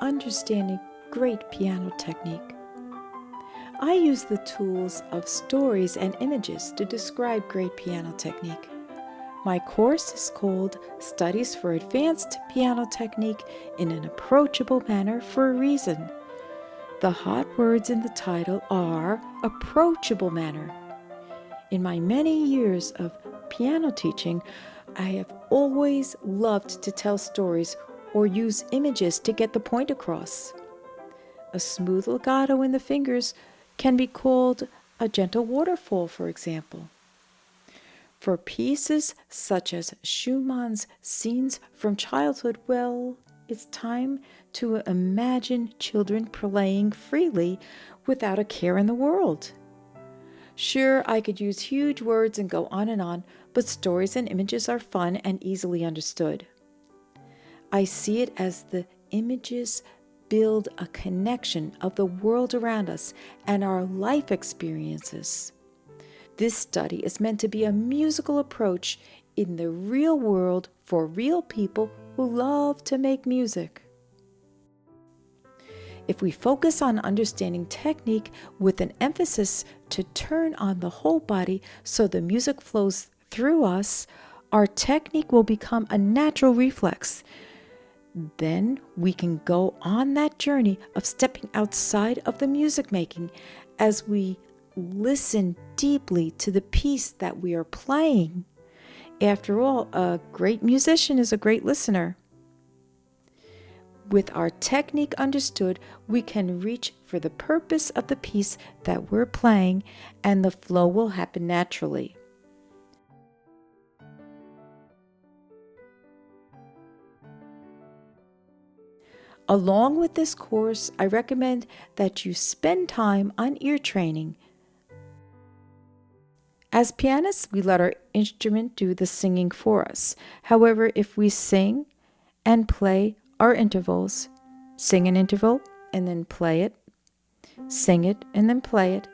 understanding great piano technique. I use the tools of stories and images to describe great piano technique. My course is called Studies for Advanced Piano Technique in an Approachable Manner for a reason. The hot words in the title are approachable manner. In my many years of piano teaching, I have always loved to tell stories or use images to get the point across. A smooth legato in the fingers can be called a gentle waterfall, for example. For pieces such as Schumann's Scenes from Childhood, well, it's time to imagine children playing freely without a care in the world. Sure, I could use huge words and go on, but stories and images are fun and easily understood. I see it as the images build a connection of the world around us and our life experiences. This study is meant to be a musical approach in the real world for real people who love to make music. If we focus on understanding technique with an emphasis to turn on the whole body so the music flows through us, our technique will become a natural reflex. Then we can go on that journey of stepping outside of the music making as we listen deeply to the piece that we are playing. After all, a great musician is a great listener. With our technique understood, we can reach for the purpose of the piece that we're playing, and the flow will happen naturally. Along with this course, I recommend that you spend time on ear training. As pianists, we let our instrument do the singing for us. However, if we sing and play our intervals, sing an interval and then play it, sing it and then play it,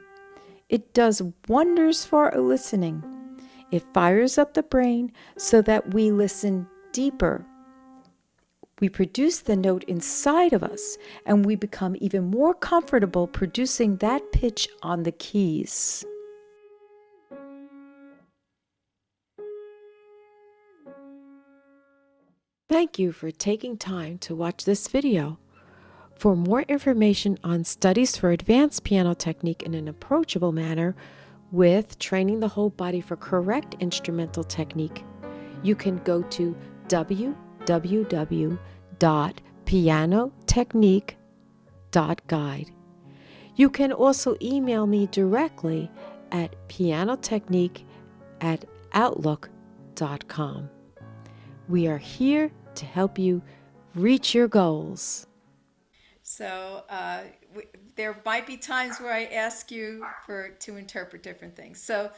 it does wonders for our listening. It fires up the brain so that we listen deeper. We produce the note inside of us, and we become even more comfortable producing that pitch on the keys. Thank you for taking time to watch this video. For more information on studies for advanced piano technique in an approachable manner with training the whole body for correct instrumental technique, you can go to www.pianotechnique.guide. You can also email me directly at pianotechnique@outlook.com. We are here to help you reach your goals. So there might be times where I ask you to interpret different things. So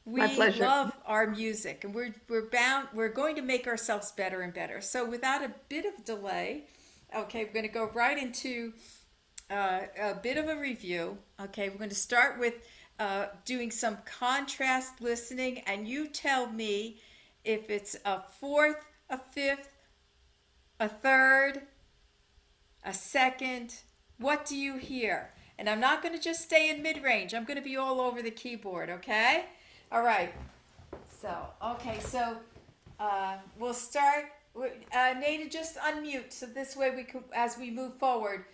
My we pleasure. love our music, and we're going to make ourselves better and better. So without a bit of delay, okay, we're going to go right into a bit of a review. Okay, we're going to start with doing some contrast listening, and you tell me if it's a fourth, a fifth, a third, a second. What do you hear? And I'm not going to just stay in mid-range. I'm going to be all over the keyboard, okay? All right. So we'll start. Nada, just unmute so this way we can, as we move forward,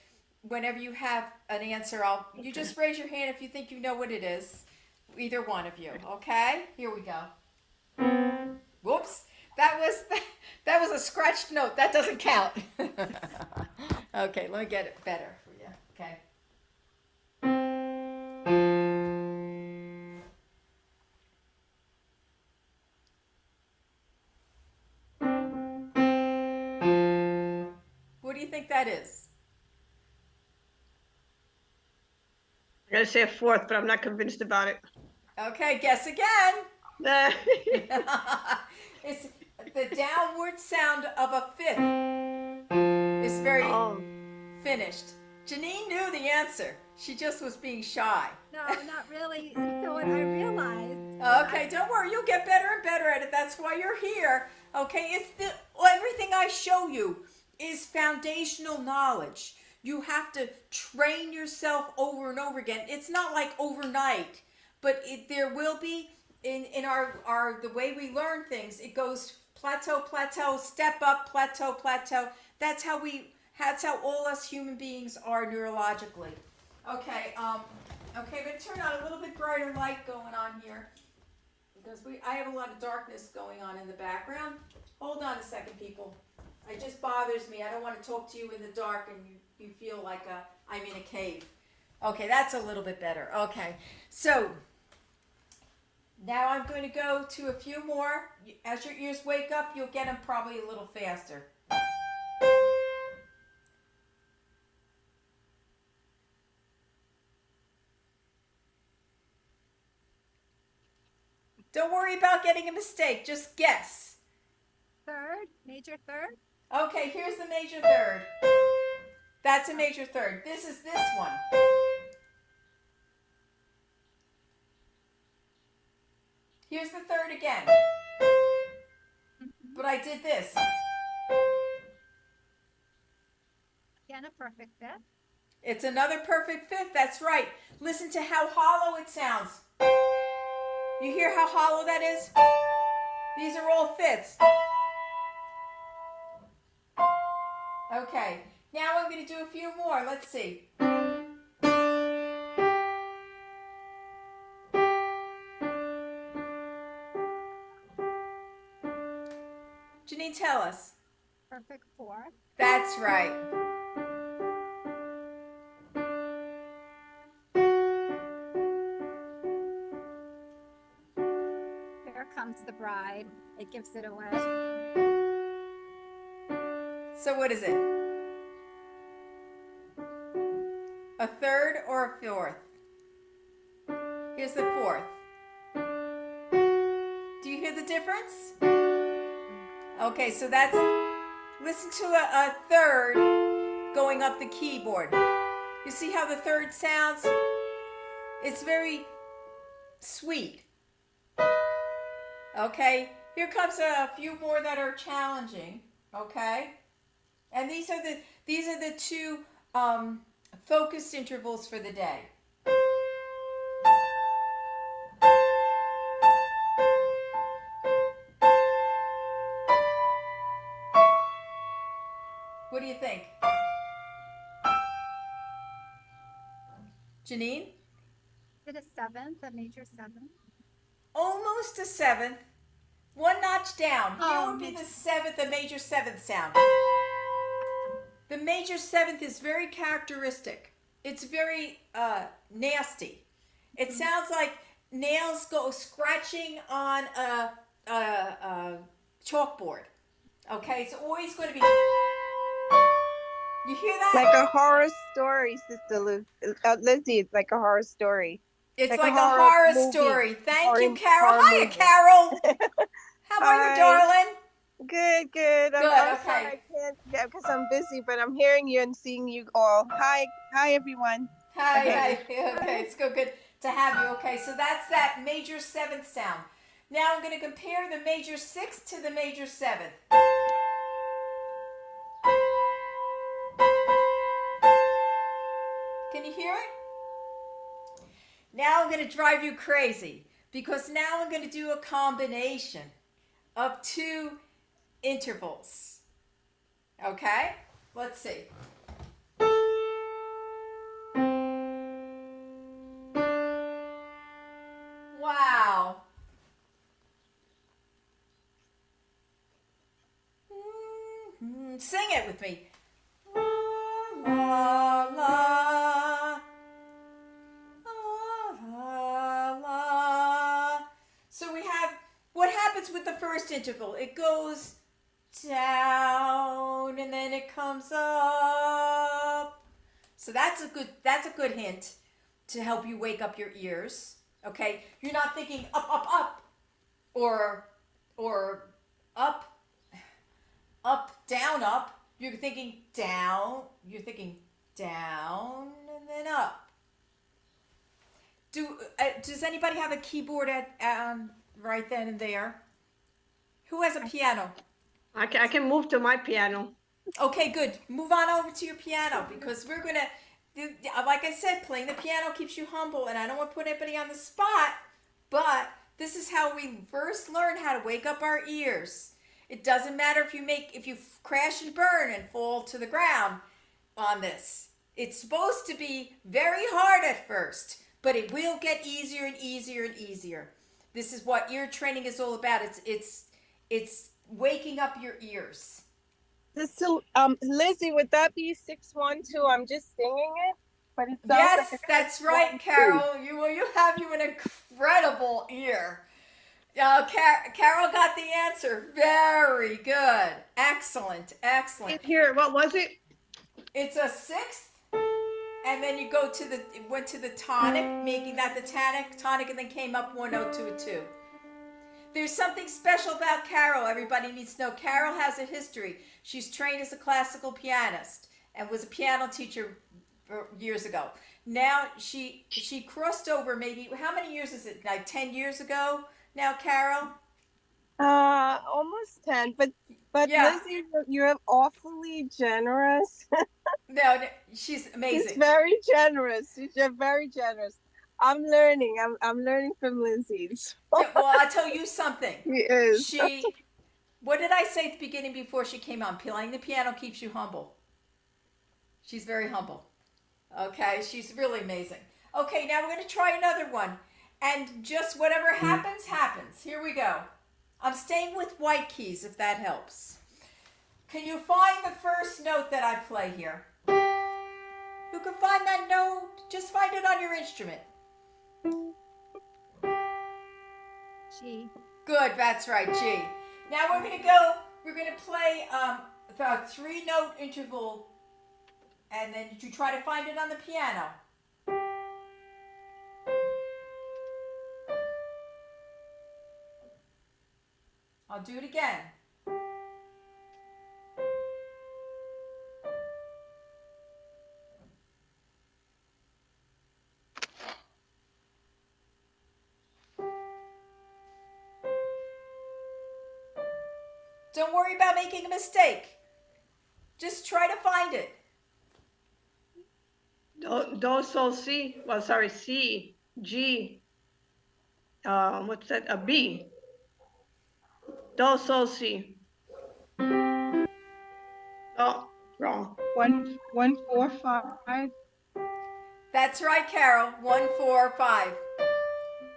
whenever you have an answer, you just raise your hand if you think you know what it is. Either one of you, okay? Here we go. Whoops. That was a scratched note. That doesn't count. Okay, let me get it better for you. Okay. What do you think that is? I'm going to say a fourth, but I'm not convinced about it. Okay, guess again. Nah. It's the downward sound of a fifth. It's very finished. Janine knew the answer. She just was being shy. No, not really until I realized. Okay, don't worry. You'll get better and better at it. That's why you're here. Okay, it's everything I show you is foundational knowledge. You have to train yourself over and over again. It's not like overnight, but there will be in our the way we learn things. It goes plateau, step up, plateau. That's how all us human beings are neurologically. Okay, okay, I'm gonna turn on a little bit brighter light going on here because I have a lot of darkness going on in the background. Hold on a second, people. It just bothers me. I don't want to talk to you in the dark and you feel like I'm in a cave. Okay, that's a little bit better. Okay, so now I'm going to go to a few more. As your ears wake up, you'll get them probably a little faster. Don't worry about getting a mistake. Just guess. Third, major third. Okay, here's the major third. That's a major third. This is this one. Here's the third again. But I did this. Again, a perfect fifth. It's another perfect fifth. That's right. Listen to how hollow it sounds. You hear how hollow that is? These are all fifths. Okay, now I'm going to do a few more. Let's see. Janine, tell us. Perfect fourth. That's right. Here comes the bride. It gives it away. So what is it? A third or a fourth? Here's the fourth. Do you hear the difference? Okay, so that's, listen to a third going up the keyboard. You see how the third sounds? It's very sweet. Okay, here comes a few more that are challenging. Okay, and these are the two focused intervals for the day. What do you think? Janine? Is it a seventh, a major seventh? Almost a seventh. One notch down. Here Oh, would be the seventh, the major seventh sound. The major seventh is very characteristic. It's very nasty. It sounds like nails go scratching on a chalkboard. Okay, it's always going to be. You hear that? Like a horror story, Sister Lizzie. It's like a horror story. It's like like a a horror horror movie. story. Thank Horror- you, Carol. horror Hiya, movie. Carol. How are you, Hi. darling? Good. Good, I'm okay. sorry I can't because I'm busy, but I'm hearing you and seeing you all. Hi, everyone. Hi. Okay, it's good to have you. Okay, so that's that major seventh sound. Now I'm going to compare the major sixth to the major seventh. Can you hear it? Now I'm going to drive you crazy because now I'm going to do a combination of two intervals. Okay? Let's see. Wow. Sing it with me. La, la, la. La, la. So we have, what happens with the first interval? It goes down and then it comes up. So that's a good hint to help you wake up your ears. Okay? You're not thinking up or up, down, up. You're thinking down. You're thinking down and then up. Does anybody have a keyboard at right then and there? Who has a piano? I can move to my piano. Okay, good. Move on over to your piano because we're gonna, like I said, playing the piano keeps you humble, and I don't want to put anybody on the spot, but this is how we first learn how to wake up our ears. It doesn't matter if you crash and burn and fall to the ground on this. It's supposed to be very hard at first, but it will get easier and easier and easier. This is what ear training is all about. It's waking up your ears. Lizzie, would that be 612? I'm just singing it, but it sounds Yes, like a that's right, 612. Carol. You have an incredible ear. Carol got the answer. Very good. Excellent. Excellent. Here, what was it? It's a sixth, and then you go to went to the tonic, making that the tonic, and then came up 102 a 2. There's something special about Carol. Everybody needs to know. Carol has a history. She's trained as a classical pianist and was a piano teacher years ago. Now she crossed over. Maybe how many years is it? Like 10 years ago now, Carol. Almost 10, but Yeah. Lizzie, you're awfully generous. No, she's amazing. She's very generous. She's very generous. I'm learning. I'm learning from Lizzie. Yeah, well, I'll tell you something. She is. What did I say at the beginning before she came on? Playing the piano keeps you humble. She's very humble. Okay, she's really amazing. Okay, now we're going to try another one. And just whatever happens, happens. Here we go. I'm staying with white keys, if that helps. Can you find the first note that I play here? You can find that note. Just find it on your instrument. G. Good, that's right, G. Now we're gonna play the 3-note interval, and then you try to find it on the piano. I'll do it again. Don't worry about making a mistake. Just try to find it. Do, sol, si. Well, sorry, C, G. What's that? A B. Do, sol, si. Oh, wrong. 145. That's right, Carol. 1, 4, 5.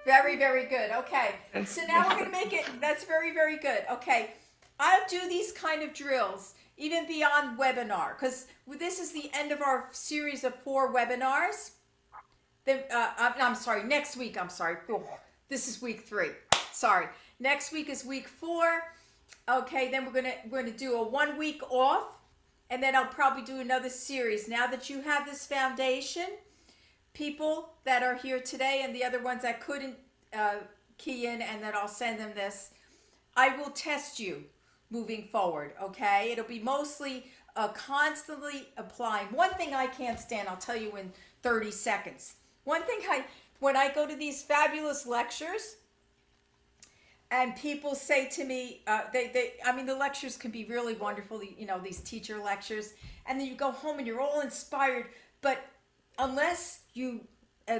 Very, very good. Okay. So now we're going to make it. That's very, very good. Okay. I'll do these kind of drills even beyond webinar because this is the end of our series of 4 webinars. Then, I'm sorry, next week. I'm sorry. Oh, this is week 3. Sorry. Next week is week 4. Okay. Then we're gonna do a 1 week off, and then I'll probably do another series. Now that you have this foundation, people that are here today and the other ones that couldn't key in, and then I'll send them this. I will test you moving forward, okay? It'll be mostly constantly applying. One thing I can't stand, I'll tell you in 30 seconds. One thing when I go to these fabulous lectures and people say to me, I mean, the lectures can be really wonderful, these teacher lectures, and then you go home and you're all inspired, but unless you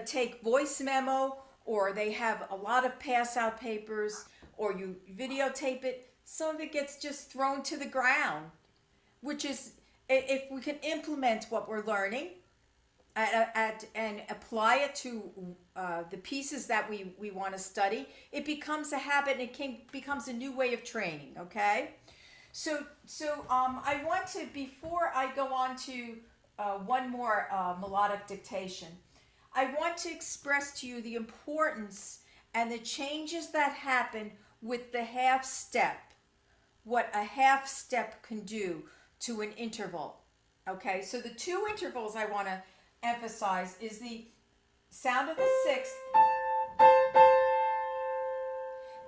take voice memo or they have a lot of pass out papers or you videotape it, some of it gets just thrown to the ground, which is, if we can implement what we're learning and apply it to the pieces that we want to study, it becomes a habit and it becomes a new way of training, okay? So I want to, before I go on to one more melodic dictation, I want to express to you the importance and the changes that happen with the half step. What a half step can do to an interval. Okay, so the 2 intervals I want to emphasize is the sound of the 6th.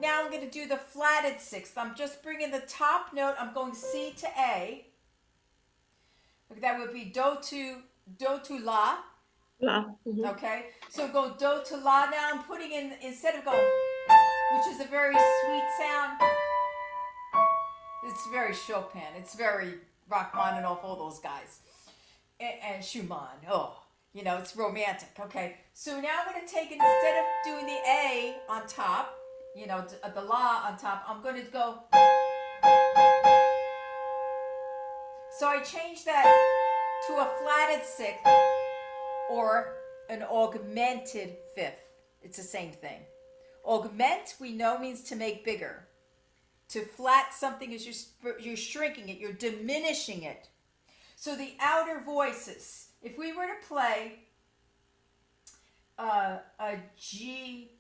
Now I'm going to do the flatted 6th. I'm just bringing the top note. I'm going C to A. That would be do to la. La. Mhm. Okay, so go do to la. Now I'm putting in, instead of going, which is a very sweet sound, it's very Chopin. It's very, Rachmaninoff, all those guys, and Schumann. Oh, you know, it's romantic. Okay, so now I'm going to take it, instead of doing the A on top, you know, the La on top, I'm going to go. So I changed that to a flatted sixth or an augmented fifth. It's the same thing. Augment, we know, means to make bigger. To flat something is you're shrinking it, you're diminishing it. So the outer voices, if we were to play a C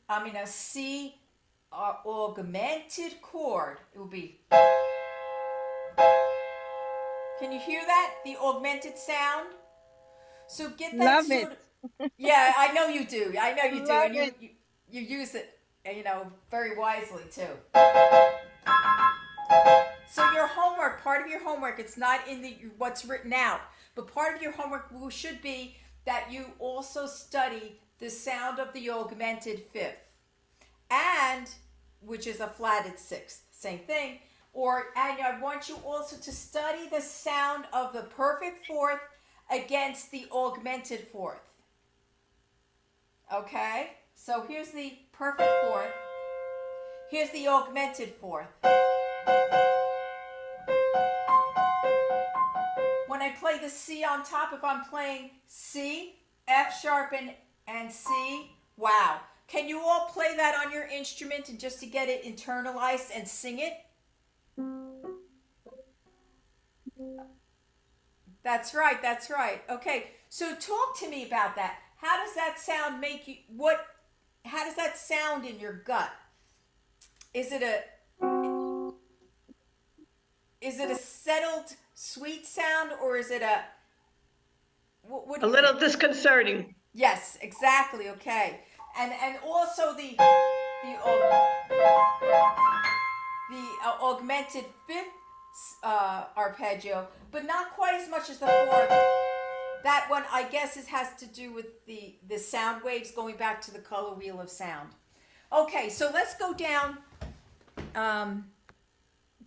augmented chord, it would be. Can you hear that? The augmented sound? So get that Love sort it. of, yeah, I know you do. I know you do. Love And it. you use it, you know, very wisely too. So your homework, part of your homework, it's not in what's written out, but part of your homework should be that you also study the sound of the augmented fifth, and which is a flatted sixth, same thing. And I want you also to study the sound of the perfect fourth against the augmented fourth. Okay? So here's the perfect fourth. Here's the augmented fourth. When I play the C on top, if I'm playing C, F sharp, and C, wow. Can you all play that on your instrument and just to get it internalized and sing it? That's right, that's right. Okay, so talk to me about that. How does that sound make you, how does that sound in your gut? Is it a settled, sweet sound, or is it what do A you little think? disconcerting. Yes, exactly, okay. And also the augmented fifth arpeggio, but not quite as much as the fourth. That one, I guess, has to do with the sound waves going back to the color wheel of sound. Okay, so let's go down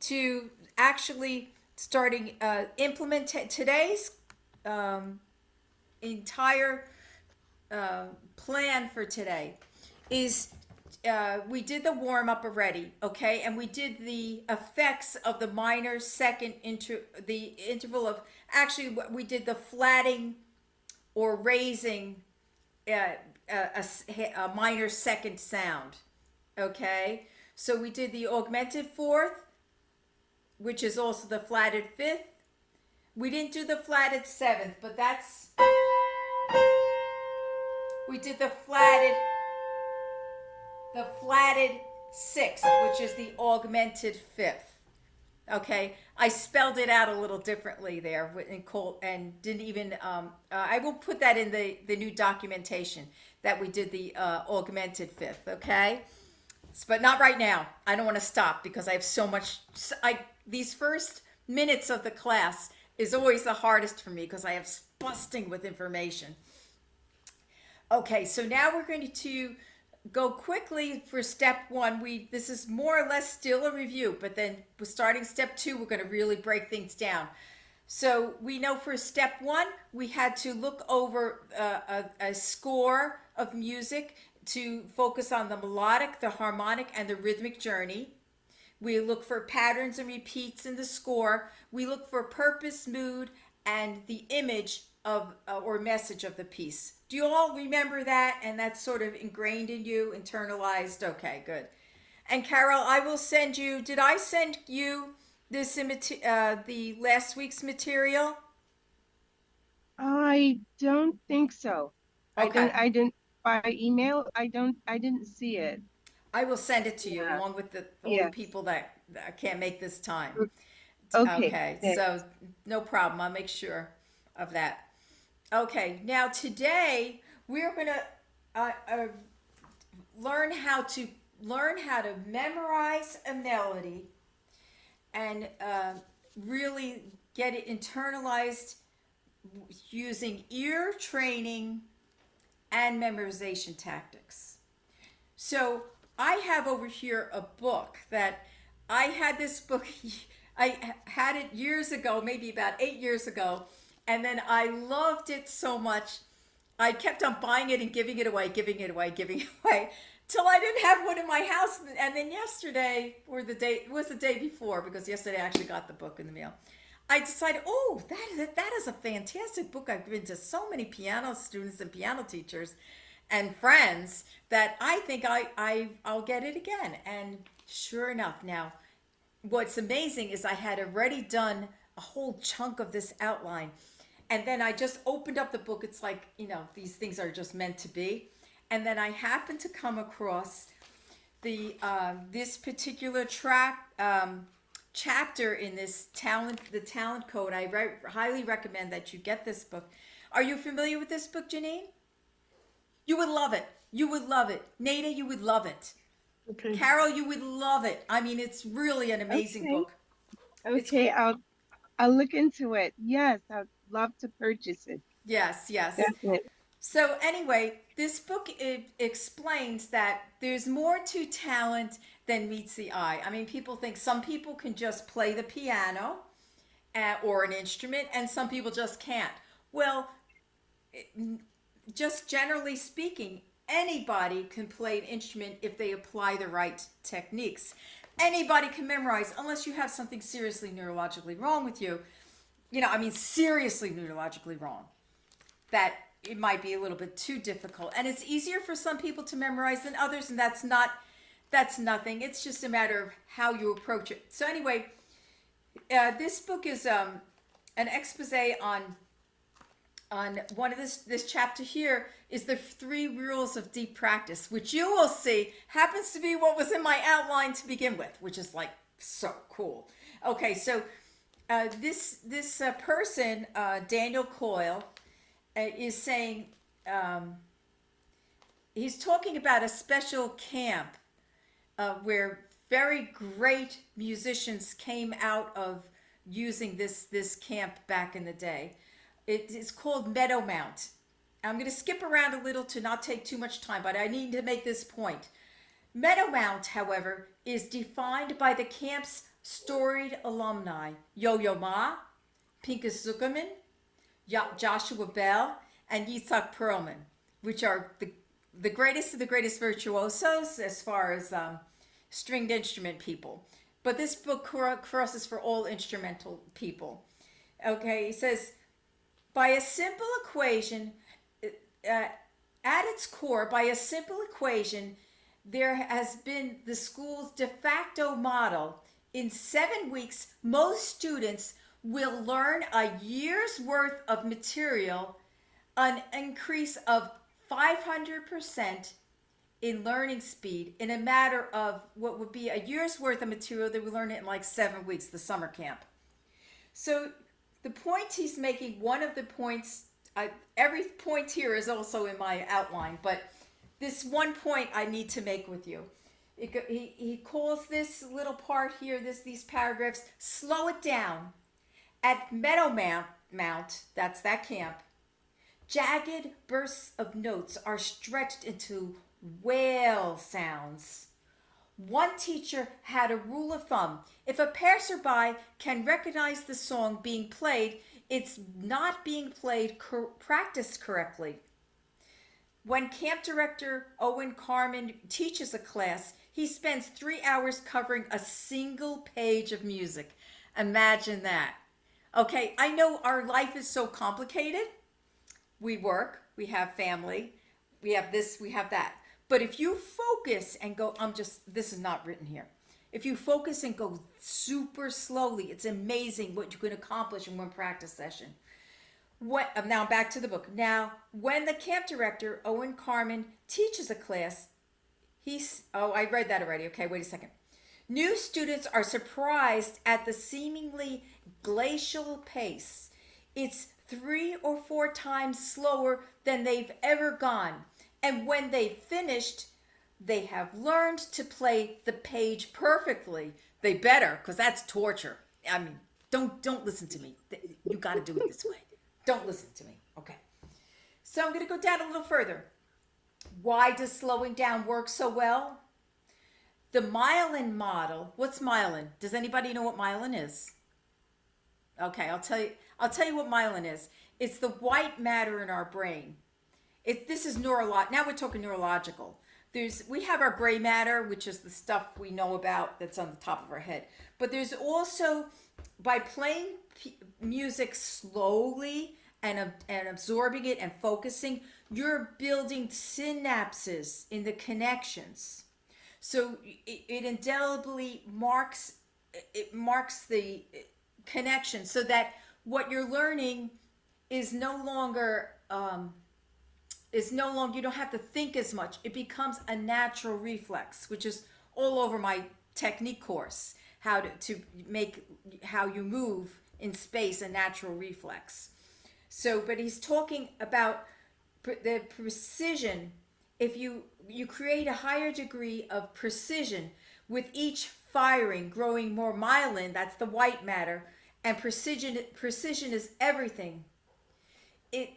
to actually starting implement today's entire plan for today is we did the warm up already, okay, and we did the effects of the minor second the interval of, actually we did the flatting or raising a minor second sound, okay. So we did the augmented fourth, which is also the flatted fifth. We didn't do the flatted seventh, but we did the flatted sixth, which is the augmented fifth. Okay, I spelled it out a little differently there and didn't even. I will put that in the new documentation that we did the augmented fifth. Okay, but not right now. I don't want to stop because I have so much. These first minutes of the class is always the hardest for me because I have busting with information. Okay, so now we're going to go quickly for step one. This is more or less still a review, but then starting step two, we're going to really break things down. So we know for step one, we had to look over a score of music to focus on the melodic, the harmonic, and the rhythmic journey. We look for patterns and repeats in the score. We look for purpose, mood, and the image of or message of the piece. Do you all remember that? And that's sort of ingrained in you, internalized? Okay, good. And Carol, I will send you, did I send you this the last week's material? I don't think so. Okay. I didn't by email. I didn't see it. I will send it to you Yeah. along with all Yeah. the people that can't make this time. Okay. Okay, Thanks. so no problem. I'll make sure of that. Okay, now today we're going to learn how to memorize a melody and really get it internalized using ear training and memorization tactics. So I have over here a book that I had this book had it years ago, maybe about 8 years ago, and then I loved it so much. I kept on buying it and giving it away, giving it away, giving it away, till I didn't have one in my house. And then yesterday, or the day, it was the day before, because yesterday I actually got the book in the mail. I decided, oh, that is a fantastic book. I've been to so many piano students and piano teachers and friends that I think I'll get it again. And sure enough, now what's amazing is I had already done a whole chunk of this outline. And then I just opened up the book. It's like, these things are just meant to be. And then I happened to come across the this particular chapter in this the talent code. I highly recommend that you get this book. Are you familiar with this book, Janine? You would love it. You would love it. Nada, you would love it. Okay. Carol, you would love it. I mean, it's really an amazing Okay. book. Okay, I'll look into it. Yes, I'd love to purchase it. Yes, yes. Definitely. So anyway, this book, it explains that there's more to talent than meets the eye. I mean, people think some people can just play the piano or an instrument, and some people just can't. Well, just generally speaking, anybody can play an instrument if they apply the right techniques. Anybody can memorize, unless you have something seriously neurologically wrong with you. Seriously neurologically wrong. That it might be a little bit too difficult. And it's easier for some people to memorize than others, and that's nothing. It's just a matter of how you approach it. So anyway, this book is an expose on one of this chapter here is the 3 rules of deep practice, which you will see happens to be what was in my outline to begin with, which is like so cool. Okay, so this person, Daniel Coyle, is saying, he's talking about a special camp where very great musicians came out of using this camp back in the day. It is called Meadowmount. I'm going to skip around a little to not take too much time, but I need to make this point. Meadowmount, however, is defined by the camp's storied alumni, Yo-Yo Ma, Pinchas Zuckerman, Joshua Bell, and Yitzhak Perlman, which are the greatest of the greatest virtuosos as far as stringed instrument people. But this book crosses for all instrumental people. Okay, he says, by a simple equation, at its core, by a simple equation, there has been the school's de facto model. In 7 weeks, most students will learn a year's worth of material, an increase of 500% in learning speed in a matter of what would be a year's worth of material. They would learn it in like 7 weeks, the summer camp. So the point he's making, one of the points, every point here is also in my outline, but this one point I need to make with you. He calls this little part here, these paragraphs, slow it down. At Meadowmount, that's that camp, jagged bursts of notes are stretched into whale sounds. One teacher had a rule of thumb. If a passerby can recognize the song being played, it's not being played practiced correctly. When camp director Owen Carmen teaches a class, he spends 3 hours covering a single page of music. Imagine that. Okay, I know our life is so complicated. We work, we have family, we have this, we have that. But if you focus and go, this is not written here. If you focus and go super slowly, it's amazing what you can accomplish in one practice session. Now back to the book. Now, when the camp director, Owen Carmen, teaches a class, I read that already. Okay, wait a second. New students are surprised at the seemingly glacial pace. It's 3 or 4 times slower than they've ever gone. And when they've finished, they have learned to play the page perfectly. They better, because that's torture. I mean, don't listen to me. You got to do it this way. Don't listen to me. Okay. So I'm going to go down a little further. Why does slowing down work so well? the myelin model. What's myelin? Does anybody know what myelin is? Okay, I'll tell you what myelin is. It's the white matter in our brain. This is now we're talking neurological. We have our gray matter, which is the stuff we know about that's on the top of our head. But there's also, by playing music slowly and absorbing it and focusing, you're building synapses in the connections. So it indelibly marks the connection, so that what you're learning is no longer you don't have to think as much. It becomes a natural reflex, which is all over my technique course, how to make how you move in space a natural reflex. So, but he's talking about the precision. If you create a higher degree of precision with each firing, growing more myelin, that's the white matter, and precision is everything.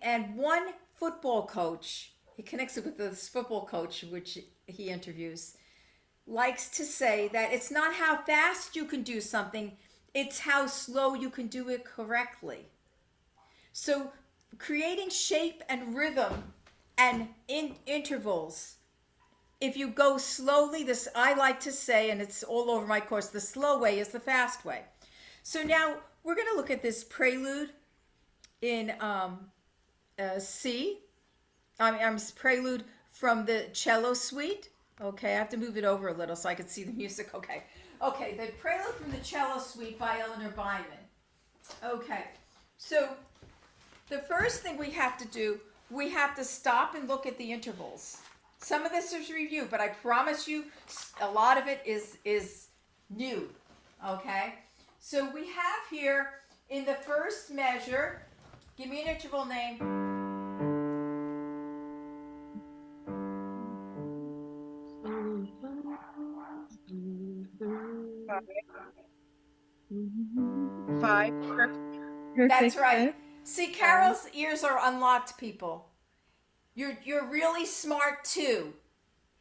And one football coach, he connects it with this football coach, which he interviews, likes to say that it's not how fast you can do something, it's how slow you can do it correctly. So creating shape and rhythm and intervals, if you go slowly, this I like to say, and it's all over my course, the slow way is the fast way. So now we're going to look at this prelude in C. Prelude from the cello suite. Okay, I have to move it over a little so I can see the music. Okay, the prelude from the cello suite by Eleanor Byman. Okay, so the first thing we have to do, we have to stop and look at the intervals. Some of this is review, but I promise you a lot of it is new. Okay, so we have here in the first measure, give me an interval name. 5. Perfect That's right. fifth. See, Carol's ears are unlocked, people. You're really smart too.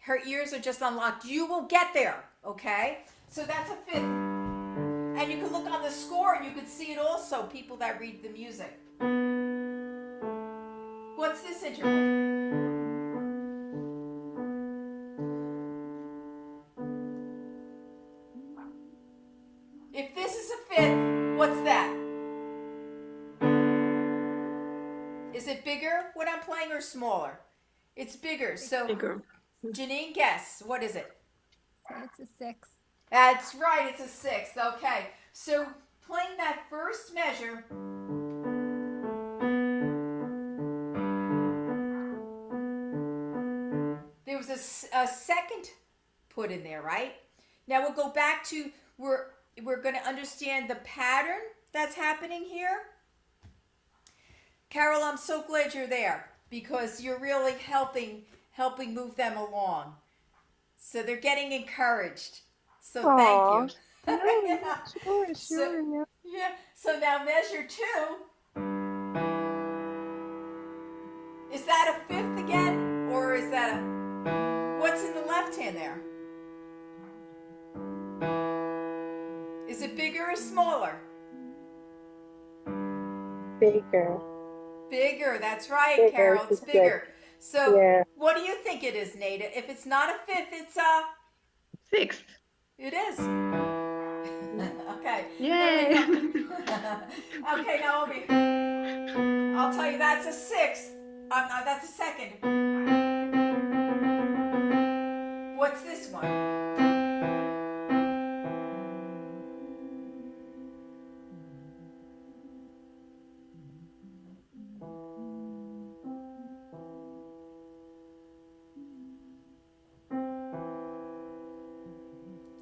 Her ears are just unlocked. You will get there, okay? So that's a fifth. And you can look on the score and you can see it also, people that read the music. What's this interval? If this is a fifth, what's that? Is it bigger when I'm playing or smaller? It's bigger. So, Bigger. Janine, guess. What is it? So it's a 6. That's right. It's a sixth. Okay. So, playing that first measure. There was a second put in there, right? Now we'll go back to we're going to understand the pattern that's happening here. Carol, I'm so glad you're there because you're really helping move them along. So they're getting encouraged. So Aw. thank you. Sure, So- yeah. Yeah. So now measure 2. Is that a fifth again? Or is that what's in the left hand there? Is it bigger or smaller? Bigger. Bigger, that's right, Bigger, Carol. It's it's bigger. So Yeah. what do you think it is, Nada? If it's not a fifth, it's a 6th. it is. Okay. Yay! There we go. Okay, now I'll tell you that's a sixth. That's a second. What's this one?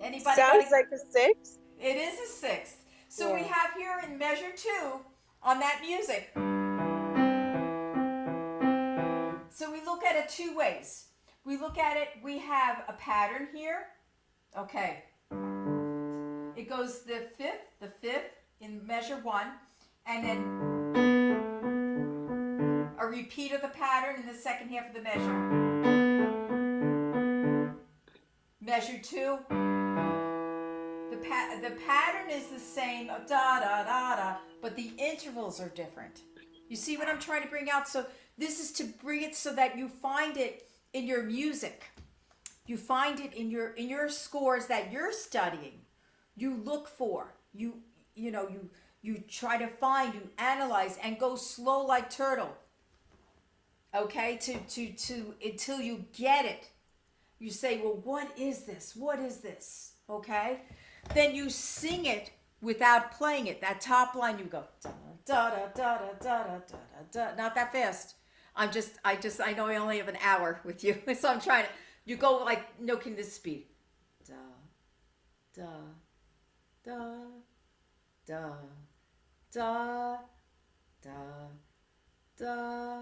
Anybody? Sounds like a 6. It is a sixth. So we Yeah. have here in measure 2 on that music. So we look at it 2 ways. We look at it, we have a pattern here. Okay. It goes the fifth in measure 1, and then a repeat of the pattern in the second half of the measure. measure 2. The pattern is the same, da da da da, but the intervals are different. You see what I'm trying to bring out? So this is to bring it so that you find it in your music. You find it in your scores that you're studying. You look for. You try to find, you analyze, and go slow like turtle. Okay? To until you get it. You say, well, what is this? What is this? Okay? Then you sing it without playing it. That top line, you go da da da da da da da da. Not that fast. I know I only have an hour with you, so I'm trying to. You go like no can this speed. Da da da da da da da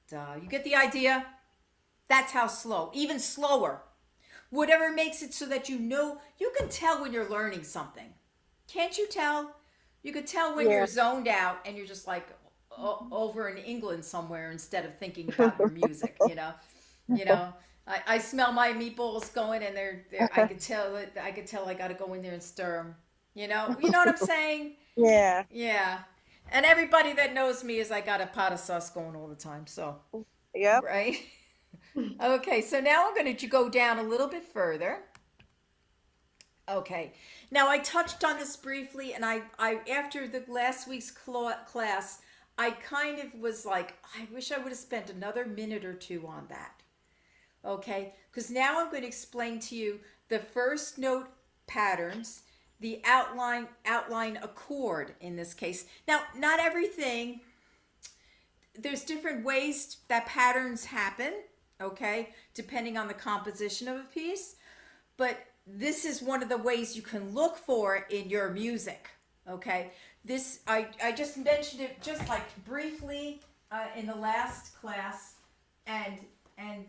da. You get the idea? That's how slow. Even slower. Whatever makes it so that you can tell when you're learning something. Can't you tell? You could tell when you're zoned out and you're just like over in England somewhere instead of thinking about your music, I smell my meatballs going and they're I could tell I got to go in there and stir them. You know what I'm saying? Yeah. Yeah. And everybody that knows me is I got a pot of sauce going all the time. So, Yep. right? Okay, so now I'm going to go down a little bit further. Okay, now I touched on this briefly, and I after the last week's class, I kind of was like, I wish I would have spent another minute or two on that. Okay, because now I'm going to explain to you the first note patterns, the outline accord in this case. Now, not everything. There's different ways that patterns happen. Okay, depending on the composition of a piece, but this is one of the ways you can look for in your music. Okay, this I just mentioned it just like briefly in the last class, and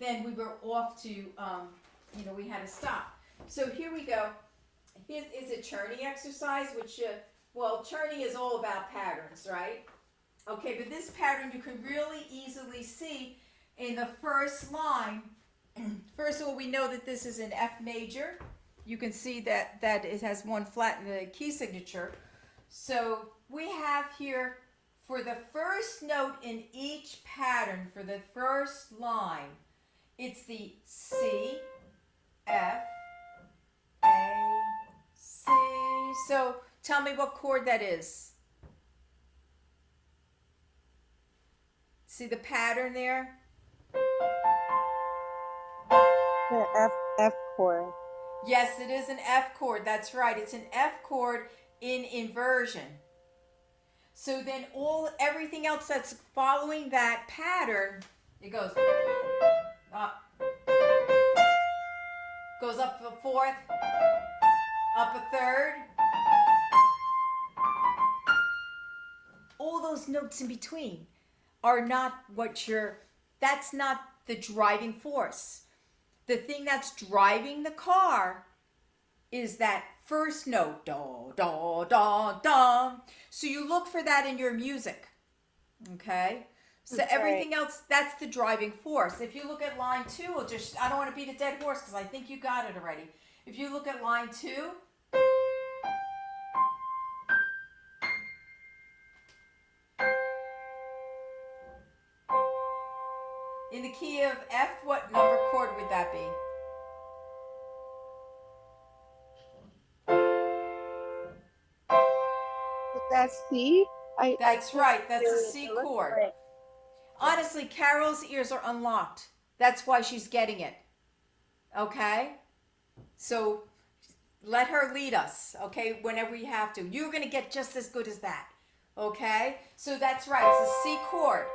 then we were off to we had to stop. So here we go. Here is a Cherney exercise, which Cherney is all about patterns, right? Okay, but this pattern you can really easily see in the first line. First of all, we know that this is an F major. You can see that it has one flat in the key signature. So we have here for the first note in each pattern, for the first line, it's the C, F, A, C. So tell me what chord that is. See the pattern there? The F chord. Yes, it is an F chord. That's right. It's an F chord in inversion. So then everything else that's following that pattern, it goes up. Goes up a fourth, up a third. All those notes in between are not that's not the driving force. The thing that's driving the car is that first note, da, da, da, da. So you look for that in your music, okay? So That's everything else, that's the driving force. If you look at line 2, I don't want to beat a dead horse because I think you got it already. If you look at line 2, in the key of F, what number chord would that be? That's C. That's right. That's a C chord. Right. Honestly, Carol's ears are unlocked. That's why she's getting it. Okay? So let her lead us, okay, whenever you have to. You're going to get just as good as that. Okay? So that's right. It's a C chord.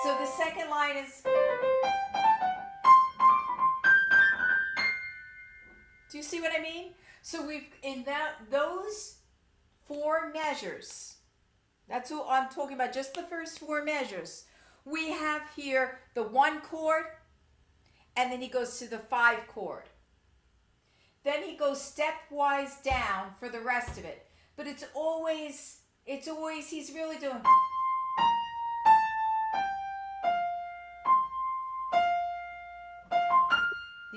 So the second line is... Do you see what I mean? So we've, in those 4 measures, that's what I'm talking about, just the first 4 measures. We have here the 1 chord, and then he goes to the 5 chord. Then he goes stepwise down for the rest of it. But it's always, he's really doing...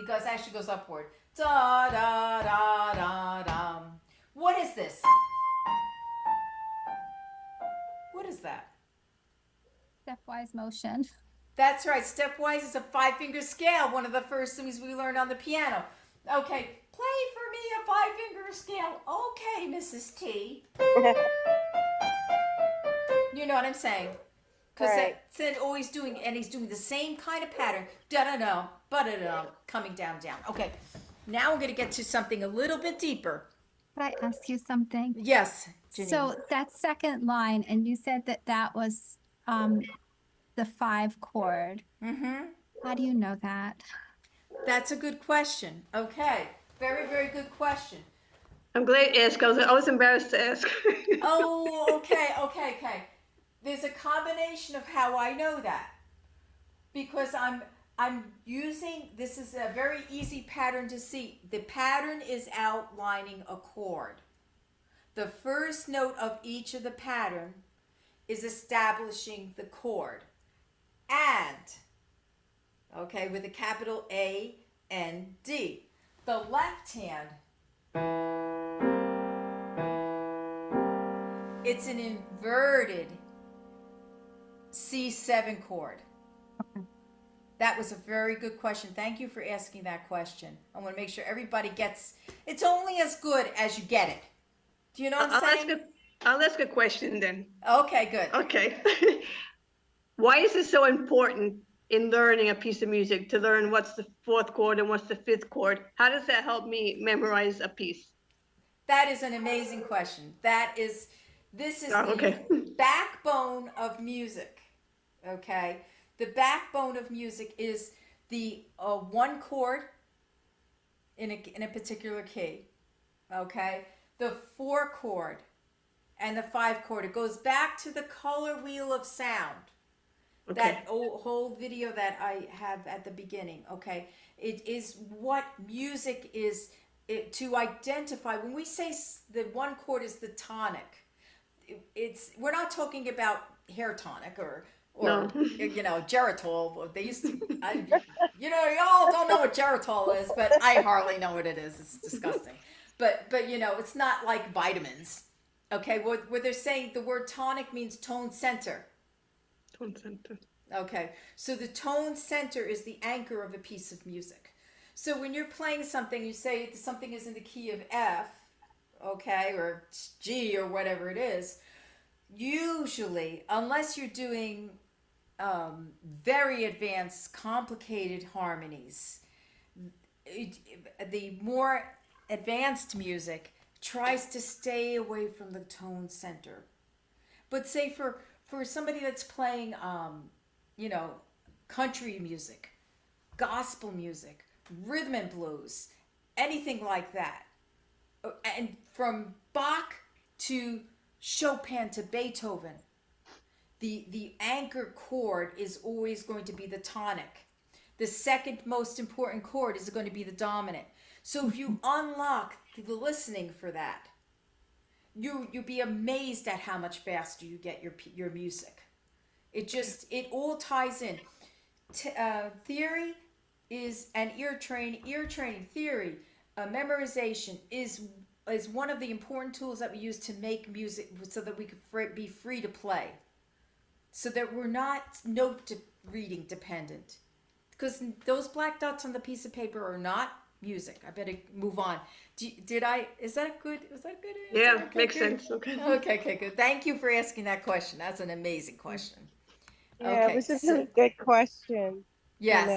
because it actually goes upward. Da da da da da. What is this? What is that? Stepwise motion. That's right. Stepwise is a 5-finger scale, one of the first things we learned on the piano. Okay, play for me a 5-finger scale. Okay, Mrs. T. You know what I'm saying? Because Right. it's always doing, and he's doing the same kind of pattern. Da-da-da, ba-da-da, coming down, down. Okay, now we're going to get to something a little bit deeper. Could I ask you something? Yes, Janine. So that second line, and you said that that was the 5 chord. Mm-hmm. How do you know that? That's a good question. Okay, very, very good question. I'm glad you asked. I was embarrassed to ask. Oh, okay. There's a combination of how I know that. Because I'm using, this is a very easy pattern to see. The pattern is outlining a chord. The first note of each of the pattern is establishing the chord. And, okay, with a capital A N D. The left hand, it's an inverted C7 chord. That was a very good question. Thank you for asking that question. I want to make sure everybody gets, it's only as good as you get it. Do you know what I'm saying? I'll ask a question then. Okay, good. Okay. Why is it so important in learning a piece of music to learn what's the 4th chord and what's the 5th chord? How does that help me memorize a piece? That is an amazing question. This is Okay. the backbone of music. Okay? The backbone of music is the 1 chord in a particular key. Okay? The 4 chord and the 5 chord. It goes back to the color wheel of sound. Okay. That whole video that I have at the beginning. Okay? It is what music is to identify. When we say the 1 chord is the tonic, we're not talking about hair tonic or No. Geritol. They used to, y'all don't know what Geritol is, but I hardly know what it is. It's disgusting. But it's not like vitamins. Okay, what they're saying, the word tonic means tone center. Tone center. Okay, so the tone center is the anchor of a piece of music. So when you're playing something, you say something is in the key of F, okay, or G or whatever it is. Usually, unless you're doing very advanced, complicated harmonies, the more advanced music tries to stay away from the tone center. But say for somebody that's playing, country music, gospel music, rhythm and blues, anything like that, and from Bach to Chopin to Beethoven, the anchor chord is always going to be the tonic. The second most important chord is going to be the dominant. So if you unlock the listening for that, you'll be amazed at how much faster you get your music. It all ties in. Theory is an ear training theory. Memorization is one of the important tools that we use to make music so that we could be free to play. So that we're not note reading dependent. Because those black dots on the piece of paper are not music. I better move on. Is that good? Was that good? Yeah, okay, makes good? sense. Okay. Okay, good. Thank you for asking that question. That's an amazing question. Yeah, Okay, it was a so- really good question. Yes. You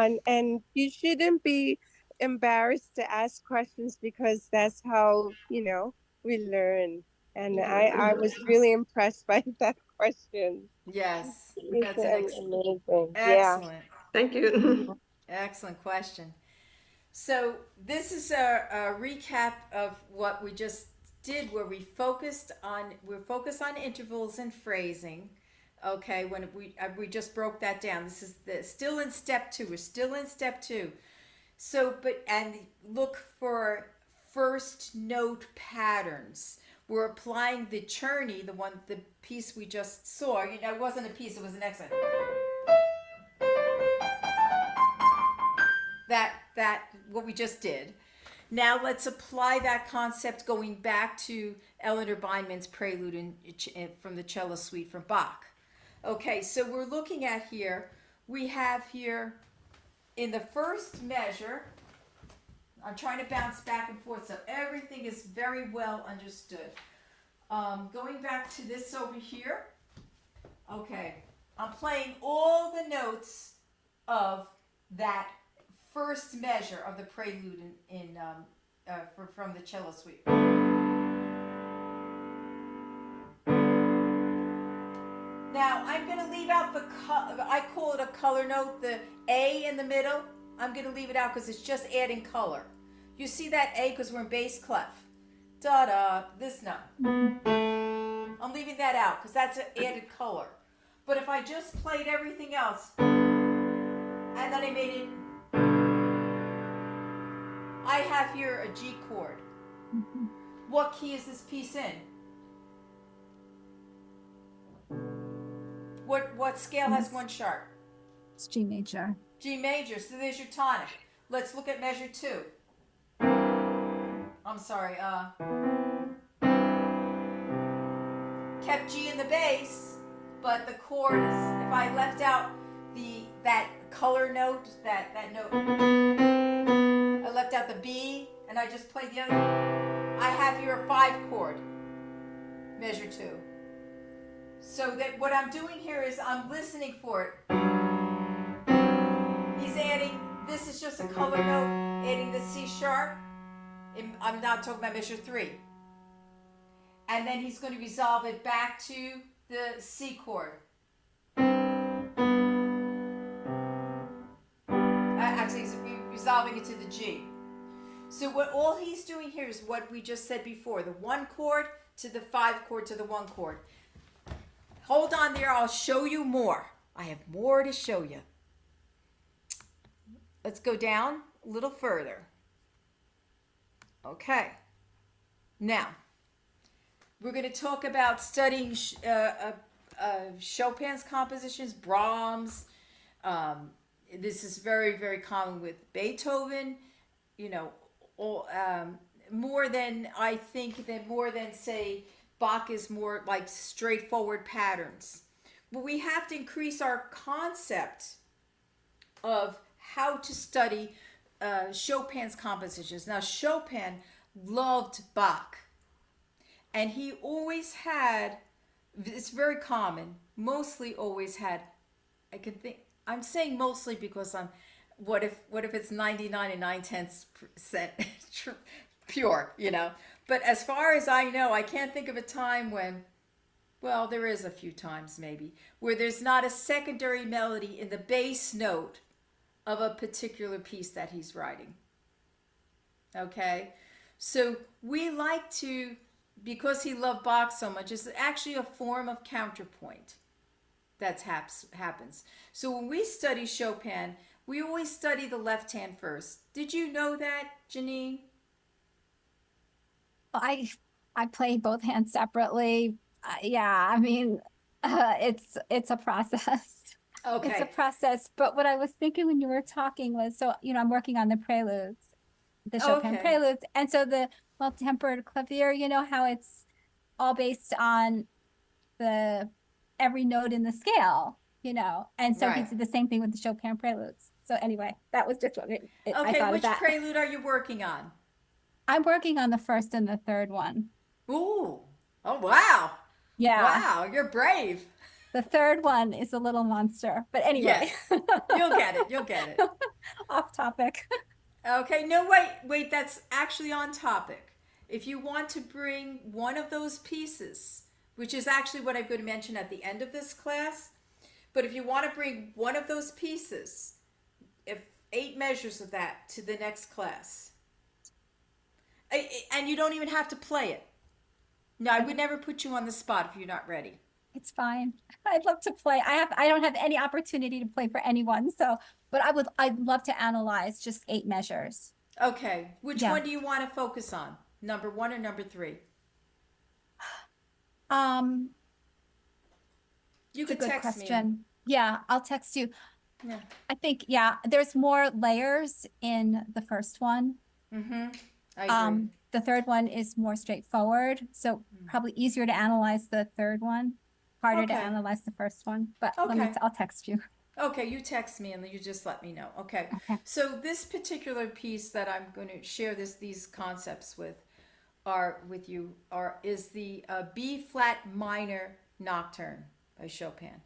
know, and you shouldn't be embarrassed to ask questions because that's how, we learn. And I was really impressed by that question. Yes. It's That's an amazing. Yeah. excellent, Thank you. excellent question. So this is a recap of what we just did, where we're focused on intervals and phrasing. Okay, when we just broke that down. This is still in step 2. We're still in step 2. So, and look for first note patterns. We're applying the Czerny, the piece we just saw. It wasn't a piece; it was an exit. That what we just did. Now let's apply that concept going back to Eleanor Beinman's Prelude from the Cello Suite from Bach. Okay, so we're looking at here, we have here in the first measure, I'm trying to bounce back and forth so everything is very well understood. Going back to this over here, okay, I'm playing all the notes of that first measure of the Prelude from the Cello Suite. Now I'm going to leave out I call it a color note, the A in the middle. I'm going to leave it out because it's just adding color. You see that A because we're in bass clef. Da-da, this note. I'm leaving that out because that's an added color. But if I just played everything else, and then I made it, I have here a G chord. What key is this piece in? What scale has one sharp? It's G major. G major, so there's your tonic. Let's look at measure 2. I'm sorry, kept G in the bass, but the chord is, if I left out that color note, that note, I left out the B, and I just played the other, I have here a 5 chord, measure 2. So that what I'm doing here is I'm listening for it. He's adding, this is just a color note, adding the C sharp. I'm not talking about measure 3. And then he's going to resolve it back to the C chord. Actually, he's resolving it to the G. So what all he's doing here is what we just said before, the 1 chord to the 5 chord to the 1 chord. Hold on there, I'll show you more. I have more to show you. Let's go down a little further. Okay. Now, we're going to talk about studying Chopin's compositions, Brahms. This is very, very common with Beethoven. You know, more than say Bach is more like straightforward patterns. But we have to increase our concept of how to study Chopin's compositions. Now, Chopin loved Bach. And he always had, it's very common, mostly always had, I'm saying mostly because what if it's 99 and 9/10% pure, you know? But as far as I know, I can't think of a time when, well, there is a few times maybe, where there's not a secondary melody in the bass note of a particular piece that he's writing. Okay? So we like to, because he loved Bach so much, it's actually a form of counterpoint that happens. So when we study Chopin, we always study the left hand first. Did you know that, Janine? I play both hands separately. Yeah, I mean, it's a process. Okay. It's a process. But what I was thinking when you were talking was, so, you know, I'm working on the preludes, the Chopin preludes. And so the well-tempered clavier, you know, how it's all based on every note in the scale, you know. And so he did the same thing with the Chopin preludes. So anyway, that was just what I thought which of that. prelude are you working on? I'm working on the first and the third one. Ooh. Oh, wow. Yeah. Wow, you're brave. The third one is a little monster. But anyway. Yes. You'll get it. Off topic. Okay, no, wait, that's actually on topic. If you want to bring one of those pieces, which is actually what I'm going to mention at the end of this class, but if you want to bring one of those pieces, if 8 measures of that to the next class, and you don't even have to play it. No, I would never put you on the spot if you're not ready. It's fine. I'd love to play. I don't have any opportunity to play for anyone, so but I'd love to analyze just 8 measures. Okay. Which one do you want to focus on? Number 1 or number 3? You could text me. Yeah, I'll text you. Yeah. I think, yeah, there's more layers in the first one. Mm-hmm. I agree. The third one is more straightforward, so probably easier to analyze the third one, harder to Okay. analyze the first one. But Okay. I'll text you. Okay, you text me and then you just let me know. Okay. Okay. So this particular piece that I'm going to share these concepts with is the B flat minor nocturne by Chopin.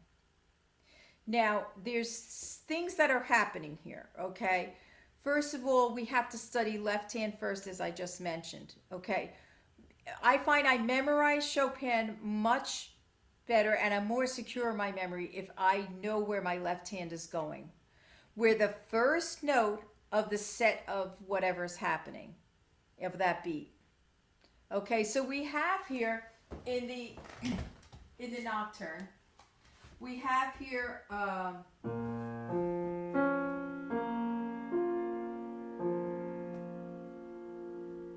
Now, there's things that are happening here, okay? First of all, we have to study left hand first, as I just mentioned, okay? I find I memorize Chopin much better and I'm more secure in my memory if I know where my left hand is going, where the first note of the set of whatever's happening, of that beat. Okay, so we have here in the nocturne, we have here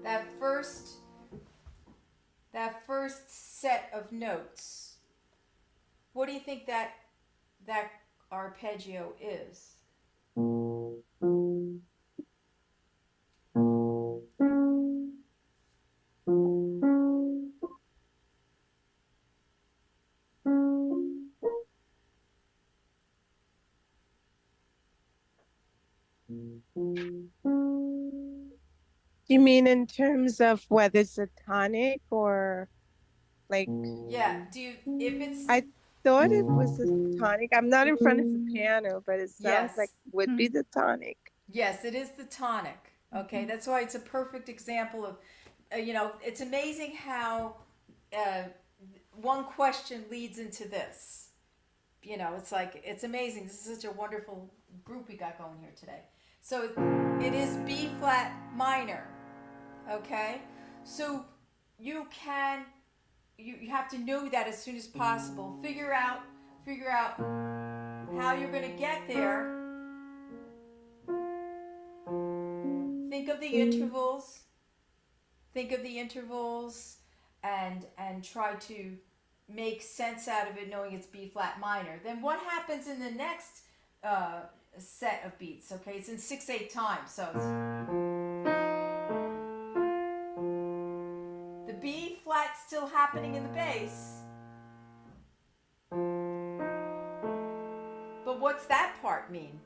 that first set of notes. What do you think that arpeggio is? You mean in terms of whether it's a tonic or like? Yeah. If it's I thought it was a tonic. I'm not in front of the piano, but it sounds like yes. it would be the tonic. Yes, it is the tonic. Okay, that's why it's a perfect example of, it's amazing how uh, one question leads into this. It's amazing. This is such a wonderful group we got going here today. So it is B flat minor. Okay, so you have to know that as soon as possible. Figure out how you're going to get there. Think of the intervals. And try to make sense out of it, knowing it's B flat minor. Then what happens in the next set of beats? Okay, it's in 6/8 time, so the B flat's still happening in the bass. But what's that part mean?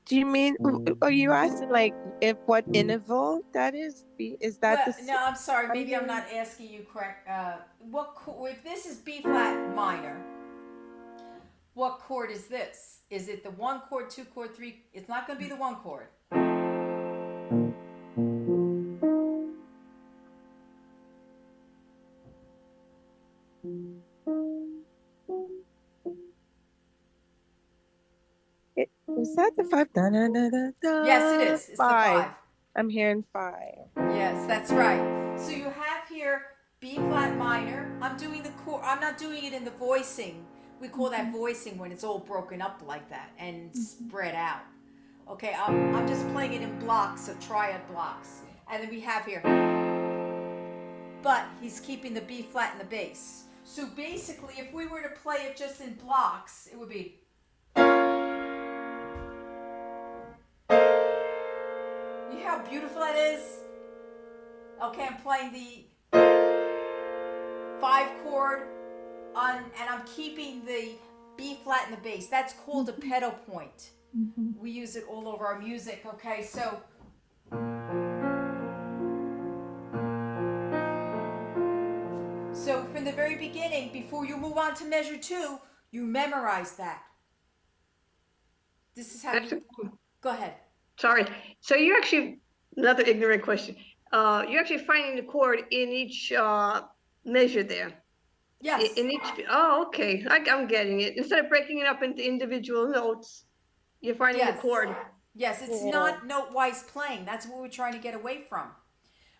Do you mean, are you asking like if what interval that is? Is that Well, no, I'm sorry. Maybe I'm not asking you correct. If this is B flat minor, what chord is this? Is it the 1 chord, 2 chord, 3? It's not going to be the 1 chord. Is that the 5? Da, da, da, da, da, Yes, it is. It's 5. the 5. I'm hearing 5. Yes, that's right. So you have here B flat minor. I'm doing the chord. I'm not doing it in the voicing. We call that voicing when it's all broken up like that and spread out. Okay, I'm just playing it in blocks, so triad blocks. And then we have here, but he's keeping the B flat in the bass. So basically, if we were to play it just in blocks, it would be. You hear how beautiful that is? Okay, I'm playing the 5 chord and I'm keeping the B flat in the bass. That's called a pedal point. We use it all over our music, okay? So from the very beginning, before you move on to measure 2, you memorize that. This is how go ahead. Sorry. So you're actually, another ignorant question. You're actually finding the chord in each measure there. Yes. In each. Oh, okay. I'm getting it. Instead of breaking it up into individual notes, you're finding the chord. Yes, it's not note-wise playing. That's what we're trying to get away from.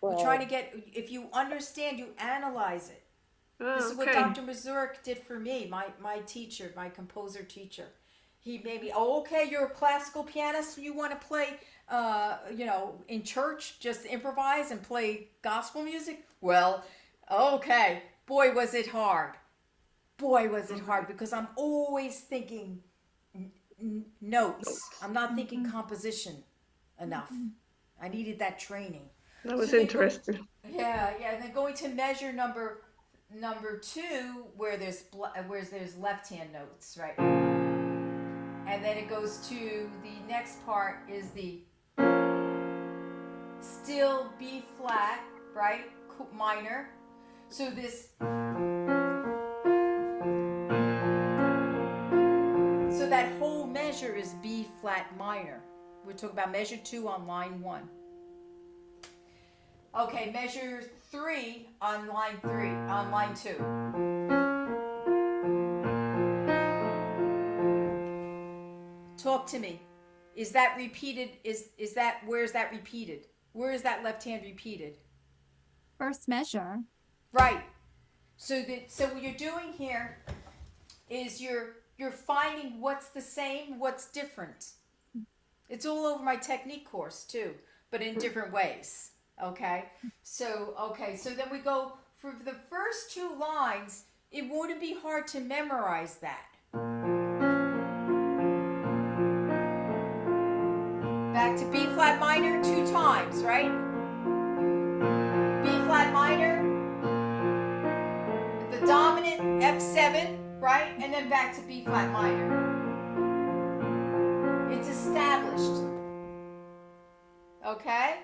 We're trying to get, if you understand, you analyze it. This is what Dr. Mazurek did for me, my teacher, my composer teacher. He maybe, oh, okay, you're a classical pianist. You want to play, in church, just improvise and play gospel music? Well, okay. Boy, was it hard. Boy, was it hard because I'm always thinking notes. I'm not thinking composition enough. I needed that training. That was So interesting. Yeah. And then going to measure number 2, where there's left hand notes, right? And then it goes to the next part is the still B flat, right? Minor. So that whole measure is B flat minor. We're talking about measure 2 on line 1. Okay, measure 3 on line 2. Talk to me. Is that repeated? Where's that repeated? Where is that left hand repeated? First measure. Right. So what you're doing here is you're finding what's the same, what's different. It's all over my technique course too, but in different ways. Okay. So then we go for the first 2 lines. It wouldn't be hard to memorize that. Back to B flat minor 2 times, right? B flat minor, the dominant F7, right? And then back to B flat minor. It's established. Okay?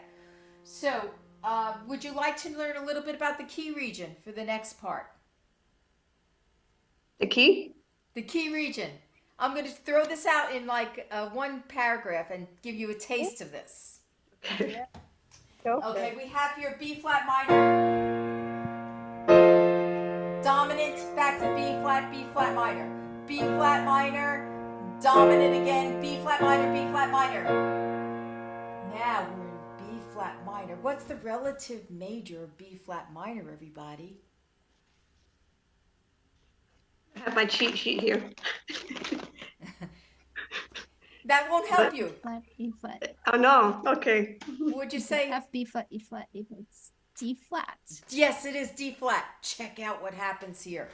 So, would you like to learn a little bit about the key region for the next part? The key? The key region. I'm going to throw this out in like 1 paragraph and give you a taste of this. Okay. Okay, we have here B flat minor, dominant, back to B flat minor, B flat minor, dominant again, B flat minor, B flat minor. Now we're in B flat minor. What's the relative major of B flat minor, everybody? I have my cheat sheet here. That won't help you. Flat, E flat. Oh no. Okay. Would you say? F, B flat, E flat, A flat. It's D flat. Yes, it is D flat. Check out what happens here.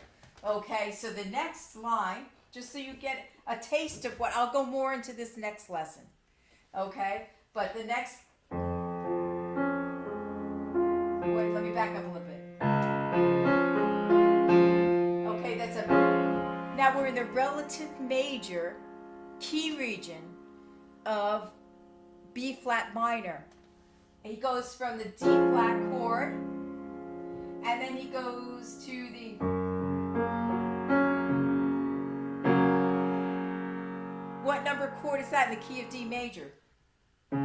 Okay, so the next line, just so you get a taste of what, I'll go more into this next lesson. Okay, but the next, wait, let me back up a little bit. Okay, now we're in the relative major key region of B flat minor. He goes from the D flat chord, and then he goes to the what number chord is that in the key of D major? 4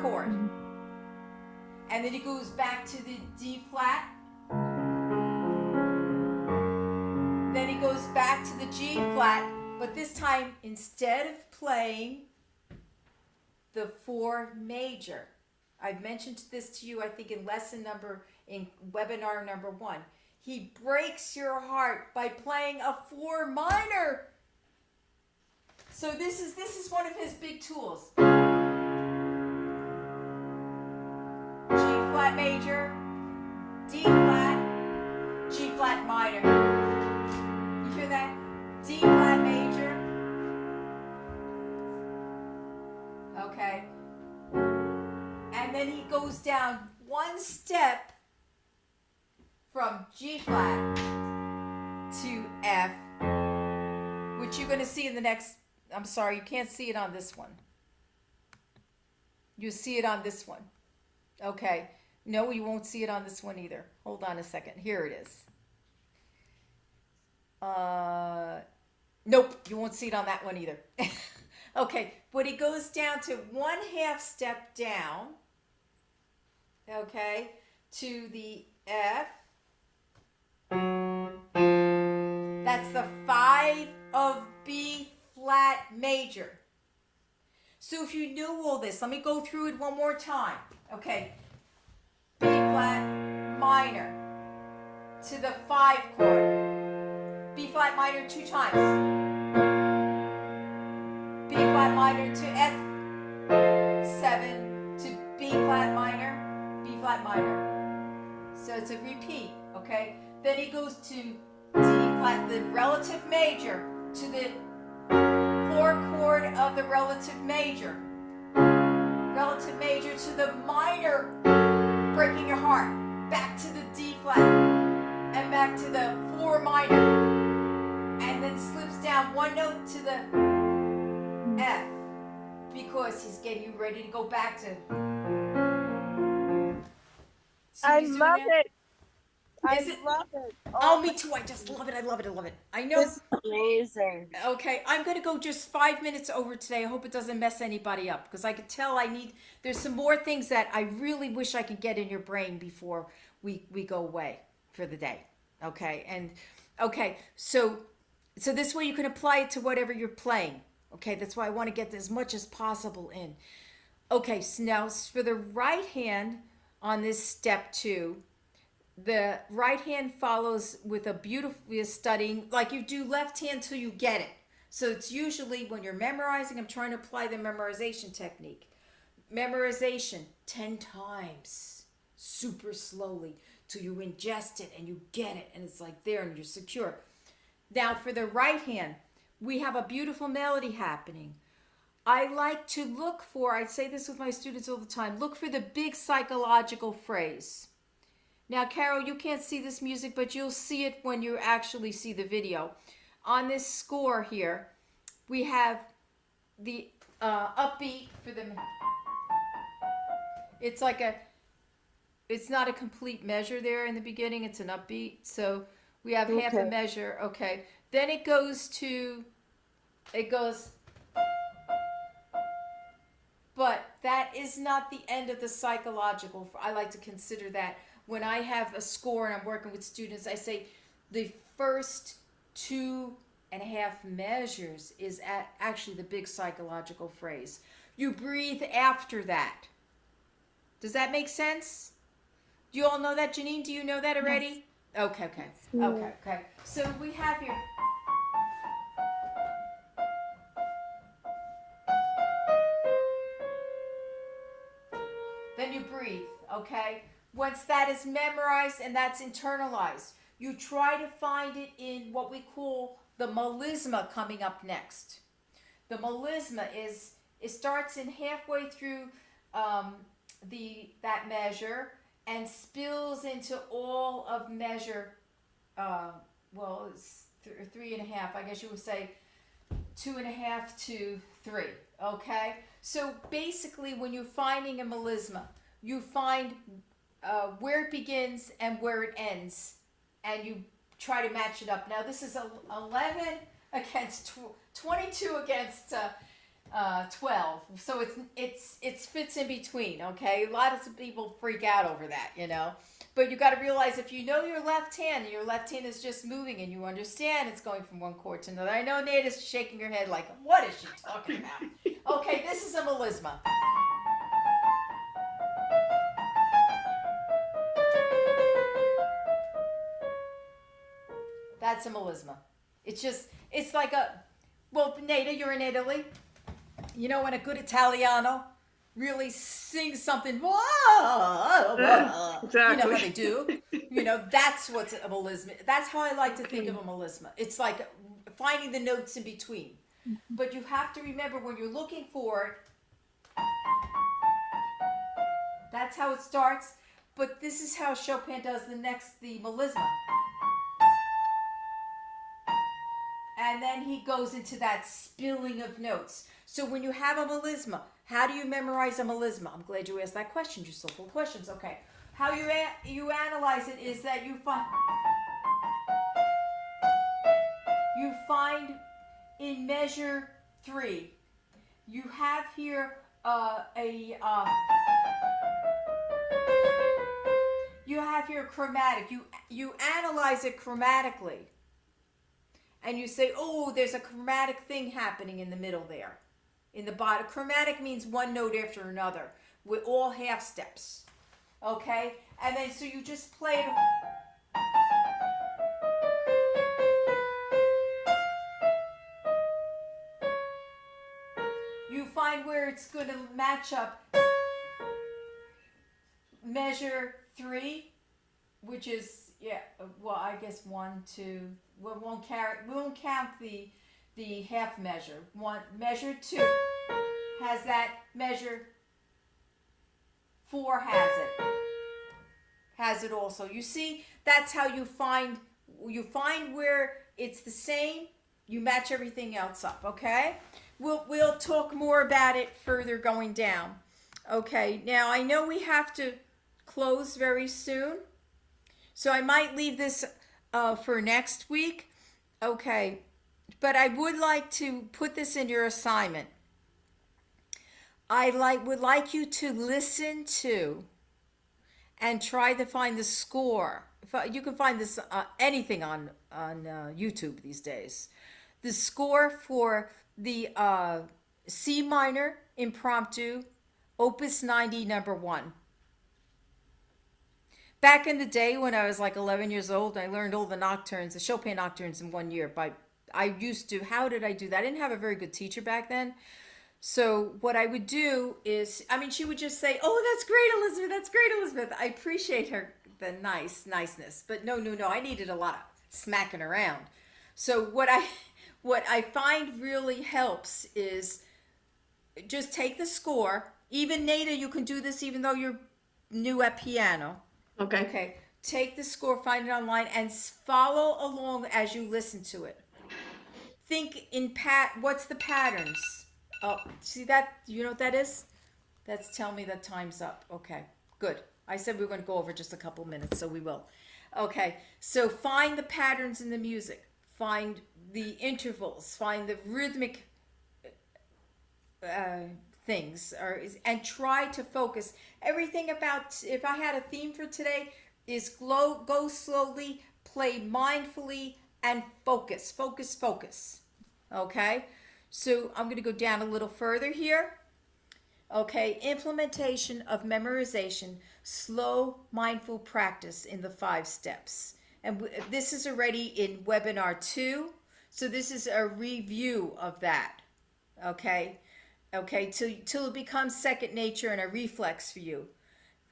chord. And then he goes back to the D flat. Then he goes back to the G flat, but this time instead of playing the 4 major, I've mentioned this to you, I think in webinar number 1. He breaks your heart by playing a 4 minor. So this is one of his big tools. G flat major, D flat, G flat minor. You hear that? D flat major. Okay. And then he goes down 1 step from G flat to F, which you're going to see in the next, I'm sorry, you can't see it on this one. You see it on this one. Okay. No, you won't see it on this one either. Hold on a second. Here it is. Nope, you won't see it on that one either. Okay, but it goes down to 1/2 step down, okay, to the F. That's the 5 of B flat major. So if you knew all this, let me go through it one more time. Okay, B flat minor to the 5 chord. B flat minor 2 times. flat minor to F7 to B flat minor, B flat minor. So it's a repeat, okay? Then he goes to D flat, the relative major, to the floor chord of the relative major. Relative major to the minor, breaking your heart. Back to the D flat, and back to the floor minor. And then slips down one note to the F, because he's getting you ready to go back to. See what I he's doing love there? it. I Is it? love it. Oh, me too. I just love it. I love it. I love it. I know. This is amazing. Okay, I'm going to go just 5 minutes over today. I hope it doesn't mess anybody up, because I could tell there's some more things that I really wish I could get in your brain before we go away for the day. Okay, and okay, so this way you can apply it to whatever you're playing. Okay, that's why I want to get as much as possible in. Okay, so now for the right hand on this step 2, the right hand follows with a beautiful studying, like you do left hand till you get it. So it's usually when you're memorizing, I'm trying to apply the memorization technique. Memorization 10 times, super slowly, till you ingest it and you get it, and it's like there and you're secure. Now for the right hand, we have a beautiful melody happening. I like to look for, I say this with my students all the time, look for the big psychological phrase. Now, Carol, you can't see this music, but you'll see it when you actually see the video. On this score here, we have the upbeat for the... It's not a complete measure there in the beginning. It's an upbeat. So we have half a measure. Okay. Then it goes... But that is not the end of the psychological. I like to consider that. When I have a score and I'm working with students, I say the first 2.5 measures is actually the big psychological phrase. You breathe after that. Does that make sense? Do you all know that, Janine? Do you know that already? Yes. Okay. Okay. So we have here. Then you breathe, okay? Once that is memorized and that's internalized, you try to find it in what we call the melisma coming up next. The melisma it starts in halfway through that measure and spills into all of measure, it's 3.5, I guess you would say 2.5 to 3, okay? So basically when you're finding a melisma, you find where it begins and where it ends, and you try to match it up. Now this is 11 against 22 against 12, so it fits in between. Okay, a lot of people freak out over that, but you got to realize if you know your left hand and your left hand is just moving and you understand it's going from one chord to another. I know Nate is shaking her head like, what is she talking about? Okay, this is a melisma. That's a melisma. It's like Neda, you're in Italy. You know when a good Italiano really sings something, Exactly. you know how they do. That's what's a melisma. That's how I like to think of a melisma. It's like finding the notes in between. But you have to remember when you're looking for it, that's how it starts. But this is how Chopin does the melisma. And then he goes into that spilling of notes. So when you have a melisma, how do you memorize a melisma? I'm glad you asked that question. You're so full of questions. Okay. How you analyze it is that you find in measure 3, you have here you have here chromatic. You analyze it chromatically. And you say, oh, there's a chromatic thing happening in the middle there. In the bottom. Chromatic means one note after another with all half steps. Okay? And then so you just play it. find where it's going to match up. Measure 3, which is, well, I guess 1, 2. We won't count the half measure. Measure 2 has that. Measure 4 has it also. You see, that's how you find where it's the same. You match everything else up. Okay. We'll talk more about it further going down. Okay. Now I know we have to close very soon, so I might leave this for next week. Okay. But I would like to put this in your assignment. Would like you to listen to and try to find the score. You can find this anything on YouTube these days. The score for the C minor impromptu, Opus 90, number 1. Back in the day when I was like 11 years old, I learned all the nocturnes, the Chopin nocturnes in 1 year. How did I do that? I didn't have a very good teacher back then. So what I would do is, she would just say, "Oh, that's great, Elizabeth. That's great, Elizabeth." I appreciate the niceness, but no. I needed a lot of smacking around. So what I find really helps is just take the score. Even Nada, you can do this even though you're new at piano. Okay. Take the score, find it online, and follow along as you listen to it. Think in what's the patterns? Oh, see that? You know what that is? That's telling me that time's up. Okay, good. I said we were going to go over just a couple minutes, so we will. Okay, so find the patterns in the music. Find the intervals. Find the rhythmic things. And try to focus. Everything about, if I had a theme for today, is go slowly, play mindfully, and focus. Okay? So I'm going to go down a little further here. Okay, implementation of memorization, slow, mindful practice in the 5 steps. And this is already in webinar 2. So this is a review of that. Okay, till it becomes second nature and a reflex for you.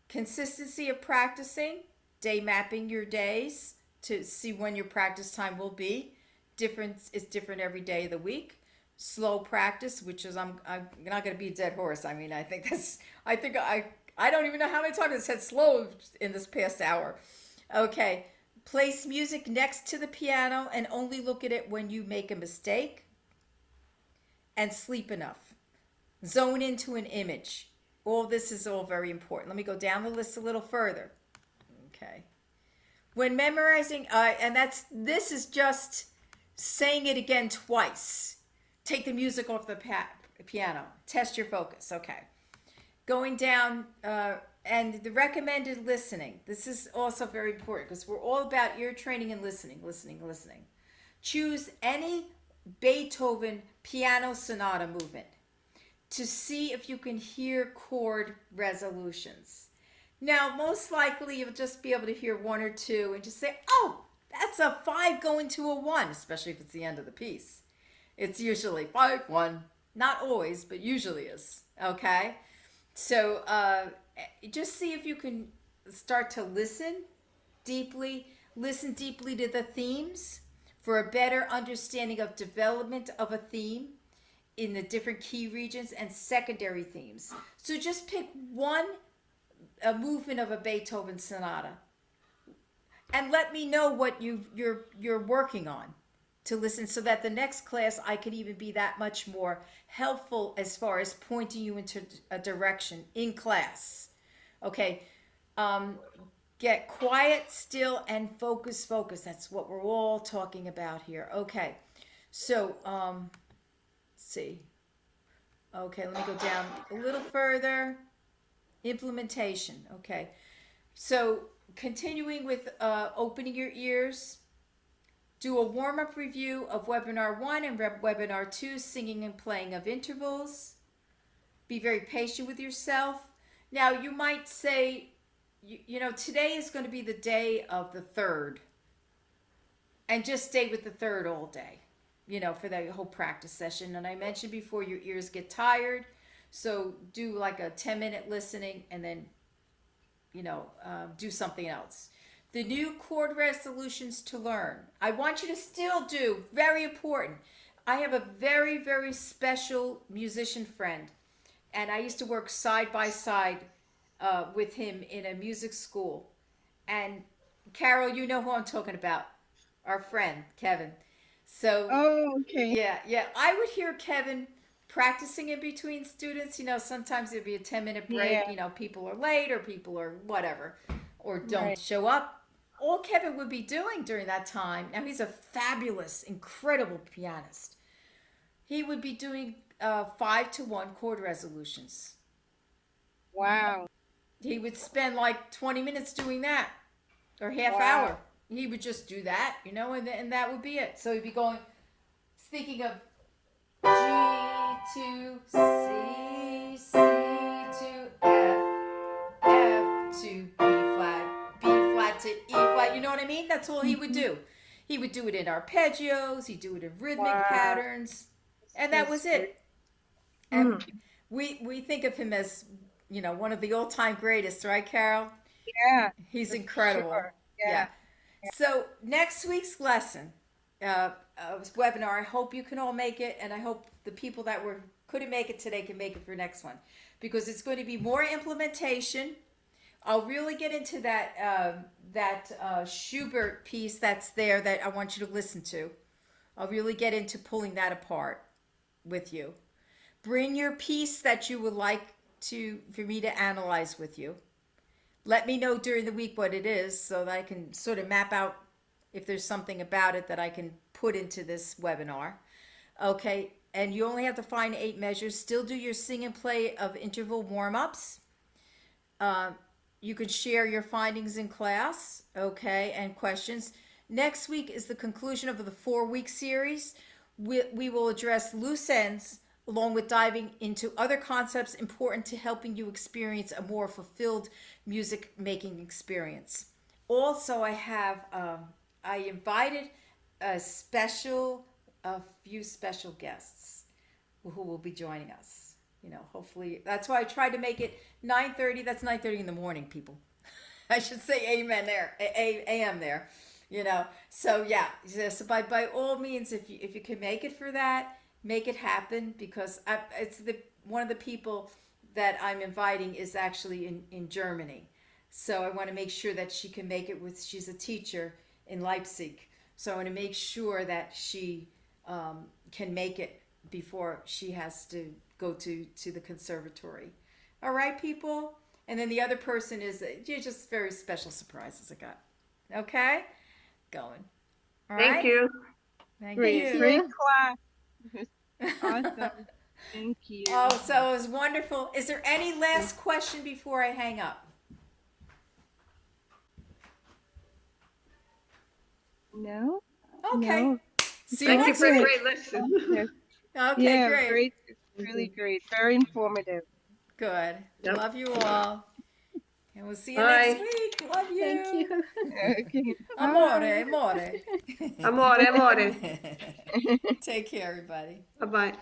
Consistency of practicing, day mapping your days to see when your practice time will be. It's different every day of the week. Slow practice, which is I'm not going to be a dead horse. I don't even know how many times I said slow in this past hour. Okay, place music next to the piano and only look at it when you make a mistake. And sleep enough. Zone into an image. All this is all very important. Let me go down the list a little further. Okay. When memorizing, this is just saying it again twice. Take the music off the piano. Test your focus. Okay. Going down, and the recommended listening. This is also very important because we're all about ear training and listening. Choose any Beethoven piano sonata movement to see if you can hear chord resolutions. Now, most likely you'll just be able to hear 1 or 2 and just say, "Oh, that's a 5 going to a 1," especially if it's the end of the piece. It's usually 5, 1. Not always, but usually is. Okay? So just see if you can start to listen deeply to the themes for a better understanding of development of a theme in the different key regions and secondary themes. So just pick a movement of a Beethoven sonata and let me know what you're working on to listen, so that the next class I could even be that much more helpful as far as pointing you into a direction in class. Okay, get quiet, still, and focus. That's what we're all talking about here. Okay, so let's see. Okay, let me go down a little further. Implementation. Okay, so continuing with opening your ears. Do a warm-up review of webinar 1 and webinar 2, singing and playing of intervals. Be very patient with yourself. Now, you might say, today is going to be the day of the 3rd. And just stay with the 3rd all day, for the whole practice session. And I mentioned before, your ears get tired. So do like a 10-minute listening and then, do something else. The new chord resolutions to learn. I want you to still do, very important. I have a very, very special musician friend, and I used to work side by side with him in a music school. And Carol, you know who I'm talking about, our friend Kevin. So Oh, okay. yeah, I would hear Kevin practicing in between students. Sometimes there'd be a 10-minute break. Yeah. People are late or people are whatever, or don't Right. show up. All Kevin would be doing during that time, now he's a fabulous, incredible pianist. He would be doing 5-to-1 chord resolutions. Wow. He would spend like 20 minutes doing that, or half Wow. hour. He would just do that, and that would be it. So he'd be thinking of G to C, C to F, F to B flat to E flat. You know what I mean? That's all he would do. He would do it in arpeggios. He'd do it in rhythmic Wow. patterns, and that was it. Mm. And we think of him as one of the all-time greatest, right, Carol? Yeah. He's for incredible. sure. Yeah. Yeah. So next week's lesson, webinar. I hope you can all make it, and I hope the people that couldn't make it today can make it for next one, because it's going to be more implementation. I'll really get into that Schubert piece that's there that I want you to listen to. I'll really get into pulling that apart with you. Bring your piece that you would like for me to analyze with you. Let me know during the week what it is so that I can sort of map out if there's something about it that I can put into this webinar. Okay, and you only have to find 8 measures. Still do your sing and play of interval warm-ups. You can share your findings in class, okay, and questions. Next week is the conclusion of the 4-week series. We will address loose ends, along with diving into other concepts important to helping you experience a more fulfilled music making experience. Also, I invited a few special guests who will be joining us. Hopefully, that's why I tried to make it 9:30. That's 9:30 in the morning, people. I should say amen there, a.m. there. So yeah. So by all means, if you can make it for that, make it happen, because it's one of the people that I'm inviting is actually in Germany. So I want to make sure that she can make it she's a teacher in Leipzig. So I want to make sure that she can make it before she has to go to the conservatory. All right, people? And then the other person is just very special surprises I got. Okay? Going. All right? Thank you. Thank Great. you. Great class. Awesome. Thank you. Oh, so it was wonderful. Is there any last question before I hang up? No? Okay. No. See you Thank you next for a week. great lesson. Okay, Yeah, great. great. Really great. Very informative. Good. Yep. Love you all. And we'll see you Bye. next week. Love you. Thank you. Okay. Amore, amore. Amore, amore. Take care, everybody. Bye-bye.